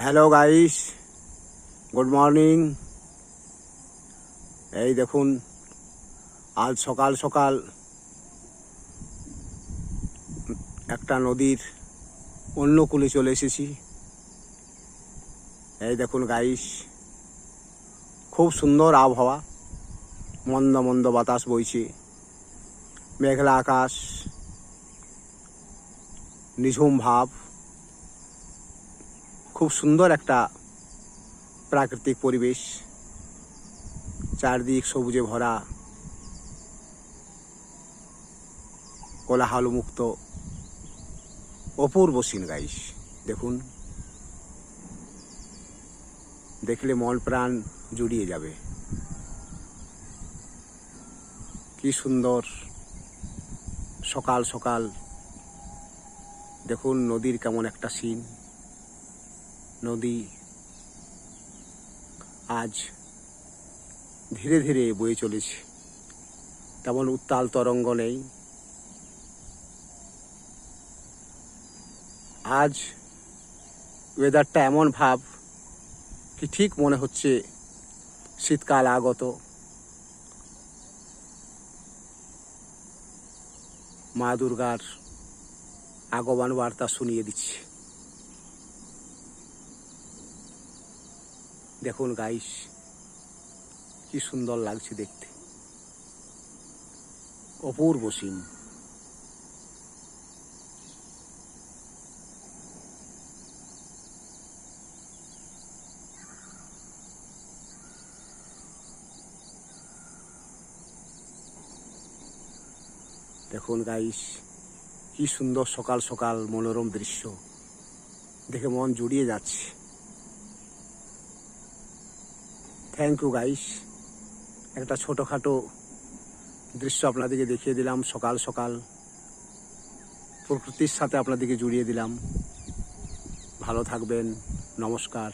Hello guys, good morning. এই দেখুন, আজ সকাল সকাল একটা নদীর অন্য কূলে চলে এসেছি। এই দেখুন গাইস, খুব সুন্দর আবহাওয়া, মন্দ মন্দ বাতাস বইছে, মেঘলা আকাশ, নিঝুম ভাব, খুব সুন্দর একটা প্রাকৃতিক পরিবেশ, চারদিক সবুজে ভরা, কোলাহল মুক্ত, অপূর্ব সিন গাইস। দেখুন, দেখলে মন প্রাণ জুড়িয়ে যাবে। কি সুন্দর সকাল সকাল, দেখুন নদীর কেমন একটা সিন। নদী আজ ধীরে ধীরে বয়ে চলেছে, তেমন উত্তাল তরঙ্গ নেই। আজ ওয়েদারটা এমন ভাব কি ঠিক মনে হচ্ছে শীতকাল আগত। মা দুর্গার আগমন বার্তা শুনিয়ে দিচ্ছে। দেখুন গাইস, কি সুন্দর লাগছে দেখতে, অপূর্ব সিন। দেখুন গাইস, কি সুন্দর সকাল সকাল মনোরম দৃশ্য, দেখে মন জুড়িয়ে যাচ্ছে। থ্যাংক ইউ গাইস, একটা ছোটোখাটো দৃশ্য আপনাদেরকে দেখিয়ে দিলাম। সকাল সকাল প্রকৃতির সাথে আপনাদেরকে জুড়িয়ে দিলাম। ভালো থাকবেন, নমস্কার।